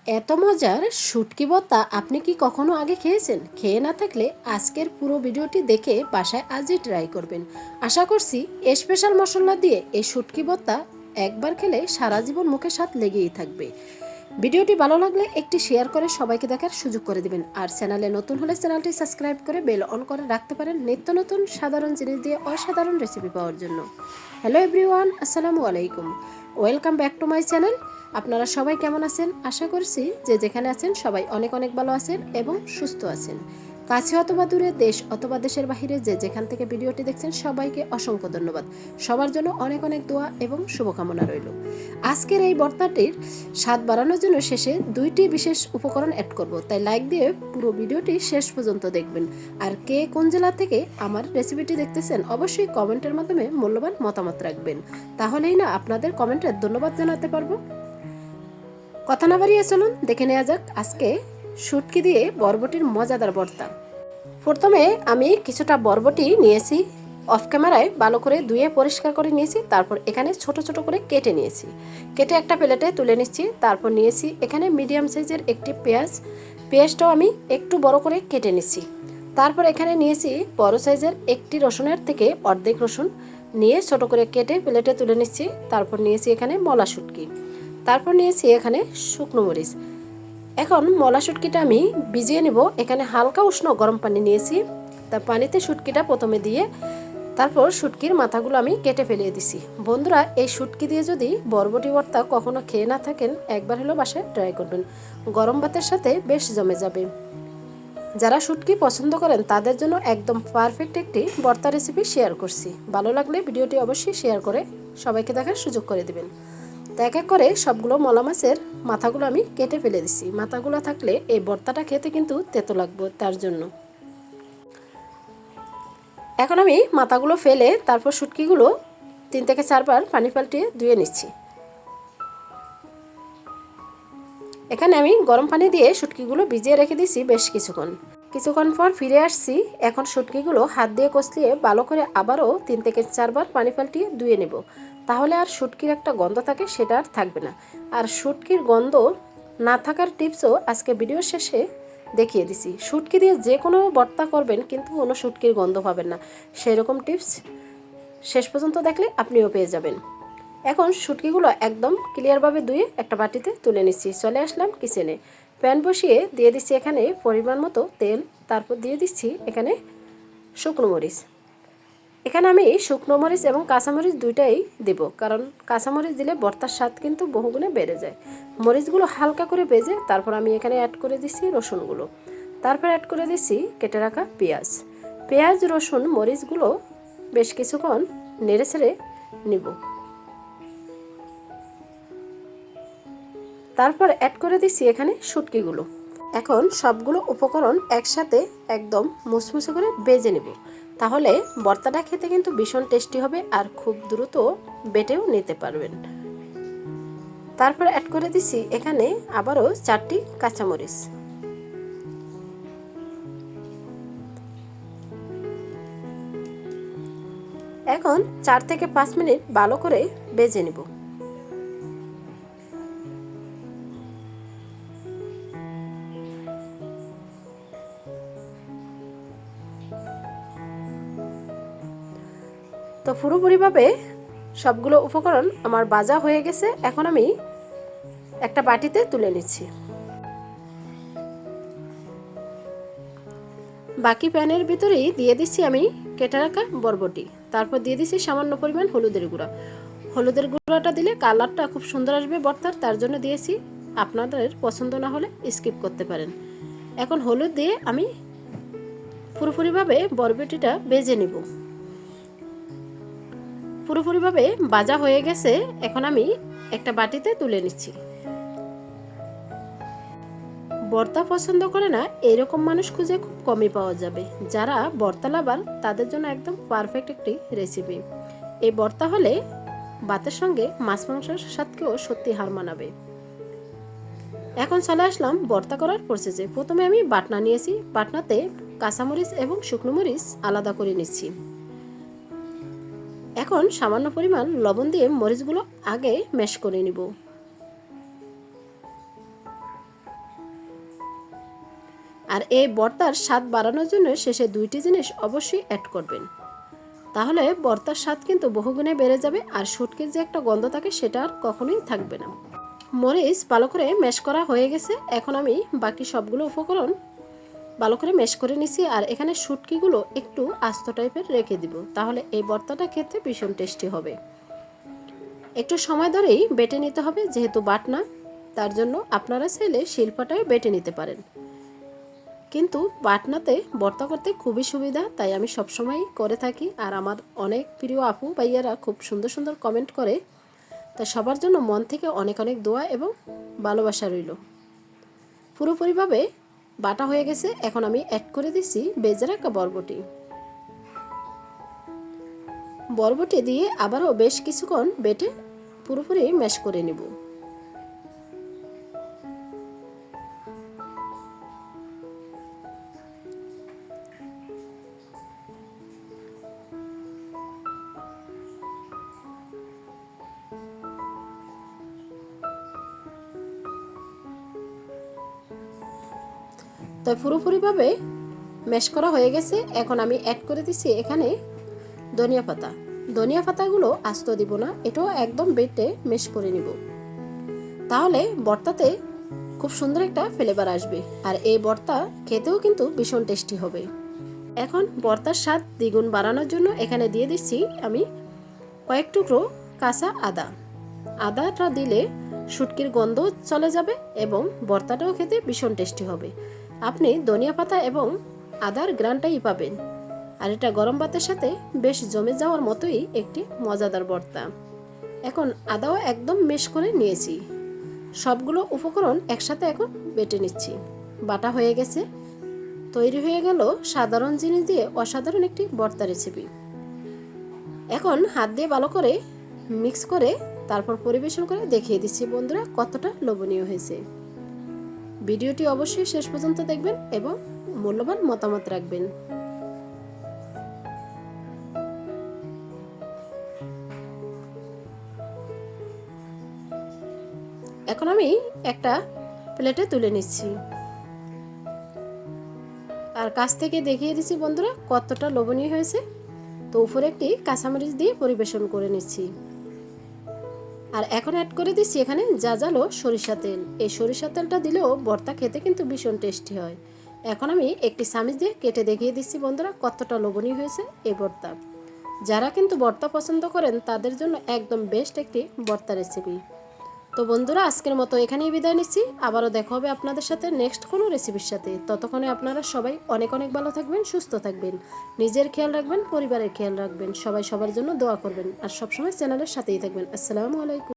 এত মজার শুটকি ভর্তা আপনি কি কখনো আগে খেয়েছেন? খেয়ে না থাকলে আজকের পুরো ভিডিওটি দেখে বাসায় আজই ট্রাই করবেন। আশা করছি স্পেশাল মশলা দিয়ে এই শুটকি ভর্তা একবার খেলে সারা জীবন মুখে স্বাদ লেগেই থাকবে। ভিডিওটি ভালো লাগলে একটি শেয়ার করে সবাইকে দেখার সুযোগ করে দিবেন। আর চ্যানেলে নতুন হলে চ্যানেলটি সাবস্ক্রাইব করে বেল অন করে রাখতে পারেন নিত্য নতুন সাধারণ জিনিস দিয়ে অসাধারণ রেসিপি পাওয়ার জন্য। হ্যালো এভরিওয়ান, আসসালামু আলাইকুম, welcome back to my channel. আপনারা সবাই কেমন আছেন? আশা করছি যে যেখানে আছেন সবাই অনেক অনেক ভালো আছেন এবং সুস্থ আছেন। কাছে অথবা দূরে, দেশ অথবা দেশের বাহিরে যে যেখান থেকে ভিডিওটি দেখছেন সবাইকে অসংখ্য ধন্যবাদ। সবার জন্য অনেক অনেক দোয়া এবং শুভকামনা রইল। আজকের এই ভর্তাটির স্বাদ বাড়ানোর জন্য শেষে দুইটি বিশেষ উপকরণ অ্যাড করব, তাই লাইক দিয়ে পুরো ভিডিওটি শেষ পর্যন্ত দেখবেন। আর কে কোন জেলা থেকে আমার রেসিপিটি দেখতেছেন অবশ্যই কমেন্টের মাধ্যমে মূল্যবান মতামত রাখবেন, তাহলেই না আপনাদের কমেন্টের ধন্যবাদ জানাতে পারবো। কথা না বাড়িয়ে চলুন দেখে নেওয়া যাক আজকে শুটকি দিয়ে বরবটির মজাদার ভর্তা। প্রথমে আমি কিছুটা বরবটি নিয়েছি, অফ ক্যামেরায় ভালো করে ধুয়ে পরিষ্কার করে নিয়েছি। তারপর এখানে ছোট ছোট করে কেটে নিয়েছি, কেটে একটা প্লেটে তুলে নিচ্ছি। তারপর নিয়েছি এখানে মিডিয়াম সাইজের একটি পেঁয়াজটাও আমি একটু বড় করে কেটে নিচ্ছি। তারপর এখানে নিয়েছি বড় সাইজের একটি রসুনের থেকে অর্ধেক রসুন নিয়ে ছোট করে কেটে প্লেটে তুলে নিচ্ছি। তারপর নিয়েছি এখানে মলা শুটকি, তারপর নিয়েছি এখানে শুকনো মরিচ। এখন মলা শুটকিটা আমি ভিজিয়ে নেব। এখানে হালকা উষ্ণ গরম পানি নিয়েছি, তা পানিতে শুটকিটা প্রথমে দিয়ে তারপর শুটকির মাথাগুলো আমি কেটে ফেলিয়ে দিছি। বন্ধুরা, এই শুটকি দিয়ে যদি বরবটি ভর্তা কখনো খেয়ে না থাকেন একবার হলেও বাসায় ট্রাই করবেন, গরম ভাতের সাথে বেশ জমে যাবে। যারা শুটকি পছন্দ করেন তাদের জন্য একদম পারফেক্ট একটি ভর্তা রেসিপি শেয়ার করছি। ভালো লাগলে ভিডিওটি অবশ্যই শেয়ার করে সবাইকে দেখার সুযোগ করে দিবেন। তো এক এক করে সবগুলো মলা মাছের মাথাগুলো আমি কেটে ফেলে দিচ্ছি। মাথাগুলো থাকলে এই ভর্তাটা খেতে কিন্তু তেতো লাগবে, তার জন্য। এখন আমি মাথাগুলো ফেলে তারপর শুটকিগুলো 3 থেকে 4 বার পানি পাল্টিয়ে ধুয়ে নিচ্ছি। এখানে আমি গরম পানি দিয়ে শুটকিগুলো ভিজিয়ে রেখে দিয়েছি বেশ কিছুক্ষণ পর ফিরে আসছি। এখন শুটকিগুলো হাত দিয়ে কষলিয়ে ভালো করে আবারও 3 থেকে 4 বার পানি পাল্টিয়ে ধুয়ে নেব, তাহলে আর শুটকির একটা গন্ধ থাকে সেটা আর থাকবে না। আর শুটকির গন্ধ না থাকার টিপসও আজকে ভিডিওর শেষে দেখিয়ে দিছি। শুটকি দিয়ে যে কোনো ভর্তা করবেন কিন্তু কোনো শুটকির গন্ধ পাবেন না, সেরকম টিপস শেষ পর্যন্ত দেখলে আপনিও পেয়ে যাবেন। এখন শুটকিগুলো একদম ক্লিয়ারভাবে ধুয়ে একটা বাটিতে তুলে নিচ্ছি। চলে আসলাম কিচেনে, প্যান বসিয়ে দিয়ে দিচ্ছি এখানে পরিমাণ মতো তেল। তারপর দিয়ে দিচ্ছি এখানে শুকনো মরিচ। এখানে আমি শুকনো মরিচ এবং কাঁচামরিচ দুইটাই দেব, কারণ কাঁচামরিচ দিলে ভর্তার স্বাদ কিন্তু বহুগুণে বেড়ে যায়। মরিচগুলো হালকা করে ভেজে তারপর আমি এখানে অ্যাড করে দিচ্ছি রসুনগুলো। তারপর অ্যাড করে দিচ্ছি কেটে রাখা পেঁয়াজ রসুন মরিচগুলো বেশ কিছুক্ষণ নেড়ে ছেড়ে নিব। তারপর অ্যাড করে দিচ্ছি এখানে শুটকিগুলো। এখন সবগুলো উপকরণ একসাথে একদম মুসমুসে করে ভেজে নেব, তাহলে ভর্তাটা খেতে কিন্তু ভীষণ টেস্টি হবে আর খুব দ্রুত বেটেও নিতে পারবেন। তারপর অ্যাড করে দিচ্ছি এখানে আবারও 4টি কাঁচামরিচ। এখন 4 থেকে 5 মিনিট ভালো করে ভেজে নেব। তো পুরোপুরিভাবে সবগুলো উপকরণ আমার ভাজা হয়ে গেছে। এখন আমি একটা বাটিতে তুলে নিচ্ছি। বাকি প্যানের ভিতরেই দিয়ে দিচ্ছি আমি কেটে রাখা বরবটি। তারপর দিয়ে দিচ্ছি সামান্য পরিমাণ হলুদের গুঁড়াটা দিলে কালারটা খুব সুন্দর আসবে ভর্তার, তার জন্য দিয়েছি। আপনাদের পছন্দ না হলে স্কিপ করতে পারেন। এখন হলুদ দিয়ে আমি পুরোপুরিভাবে বরবটিটা ভেজে নিব। পুরোপুরিভাবে ভাজা হয়ে গেছে, এখন আমি একটা বাটিতে তুলে নিচ্ছি। ভর্তা পছন্দ করে না এরকম মানুষ খুঁজে খুব কমই পাওয়া যাবে। যারা ভর্তা লাভার তাদের জন্য একদম পারফেক্ট একটি রেসিপি। এই ভর্তা হলে ভাতের সঙ্গে মাছ মাংসের স্বাদকেও সত্যি হার মানাবে। এখন চলে আসলাম ভর্তা করার প্রসেসে। প্রথমে আমি বাটনা নিয়েছি, বাটনাতে কাঁচামরিচ এবং শুকনো মরিচ আলাদা করে নিচ্ছি। এখন সামান্য পরিমাণ লবণ দিয়ে মরিচগুলো আগে ম্যাশ করে নিব। আর এই ভর্তার স্বাদ বাড়ানোর জন্য শেষে 2টি জিনিস অবশ্যই অ্যাড করবেন, তাহলে ভর্তার স্বাদ কিন্তু বহুগুণে বেড়ে যাবে আর শুটকির যে একটা গন্ধ থাকে সেটা আর কখনোই থাকবে না। মরিচ ভালো করে ম্যাশ করা হয়ে গেছে। এখন আমি বাকি সবগুলো উপকরণ ভালো করে ম্যাশ করে নিছি আর এখানে শুটকিগুলো একটু আস্ত টাইপের রেখে দিব, তাহলে এই ভর্তাটা খেতে ভীষণ টেস্টি হবে। একটু সময় ধরেই বেটে নিতে হবে, যেহেতু বাটনা, তার জন্য আপনারা চাইলে শিলপাটায় বেটে নিতে পারেন, কিন্তু বাটনাতে ভর্তা করতে খুবই সুবিধা, তাই আমি সবসময় করে থাকি। আর আমার অনেক প্রিয় আপু ভাইয়ারা খুব সুন্দর সুন্দর কমেন্ট করে, তাই সবার জন্য মন থেকে অনেক অনেক দোয়া এবং ভালোবাসা রইল। পুরোপুরিভাবে বাটা হয়ে গেছে। এখন আমি অ্যাড করে দিচ্ছি ভেজে রাখা বরবটি দিয়ে আবারও বেশ কিছুক্ষণ বেটে পুরোপুরি ম্যাশ করে নেব। তাই পুরোপুরিভাবে ম্যাশ করা হয়ে গেছে। এখন আমি অ্যাড করে দিচ্ছি এখানে ধনিয়া পাতাগুলো আস্ত দিব না, এটাও একদম বেটে ম্যাশ করে নিব, তাহলে ভর্তাতে খুব সুন্দর একটা ফ্লেভার আসবে আর এই ভর্তা খেতেও কিন্তু ভীষণ টেস্টি হবে। এখন ভর্তার স্বাদ দ্বিগুণ বাড়ানোর জন্য এখানে দিয়ে দিচ্ছি আমি কয়েক টুকরো কাঁচা আদাটা দিলে শুটকির গন্ধ চলে যাবে এবং ভর্তাটাও খেতে ভীষণ টেস্টি হবে। আপনি ধনিয়া পাতা এবং আদার গ্রানটাই পাবেন আর এটা গরম ভাতের সাথে বেশ জমে যাওয়ার মতোই একটি মজাদার ভর্তা। এখন আদাও একদম মেশ করে নিয়েছি, সবগুলো উপকরণ একসাথে এখন বেটে নিচ্ছি। বাটা হয়ে গেছে, তৈরি হয়ে গেল সাধারণ জিনিস দিয়ে অসাধারণ একটি ভর্তা রেসিপি। এখন হাত দিয়ে ভালো করে মিক্স করে তারপর পরিবেশন করে দেখিয়ে দিচ্ছি বন্ধুরা কতটা লোভনীয় হয়েছে। ভিডিওটি অবশ্যই শেষ পর্যন্ত দেখবেন এবং মূল্যবান মতামত রাখবেন। এখন আমি একটা প্লেটে তুলে নিচ্ছি আর কাছ থেকে দেখিয়ে দিচ্ছি বন্ধুরা কতটা লোভনীয় হয়েছে। তো উপরে একটি কাঁচামরিচ দিয়ে পরিবেশন করে নিচ্ছি আর এখন অ্যাড করে দিচ্ছি এখানে জাজালো সরিষা তেল। এই সরিষা তেলটা দিলেও ভর্তা খেতে কিন্তু ভীষণ টেস্টি হয়। এখন আমি একটি চামচ দিয়ে কেটে দেখিয়ে দিচ্ছি বন্ধুরা কতটা লোভনীয় হয়েছে এই ভর্তা। যারা কিন্তু ভর্তা পছন্দ করেন তাদের জন্য একদম বেস্ট একটি ভর্তা রেসিপি। তো বন্ধুরা আজকের মতো এখানেই বিদায় নিচ্ছি, আবারও দেখা হবে আপনাদের সাথে নেক্সট কোনো রেসিপির সাথে। ততক্ষণে আপনারা সবাই অনেক অনেক ভালো থাকবেন, সুস্থ থাকবেন, নিজের খেয়াল রাখবেন, পরিবারের খেয়াল রাখবেন, সবাই সবার জন্য দোয়া করবেন আর সবসময় চ্যানেলের সাথেই থাকবেন। আসসালামু আলাইকুম।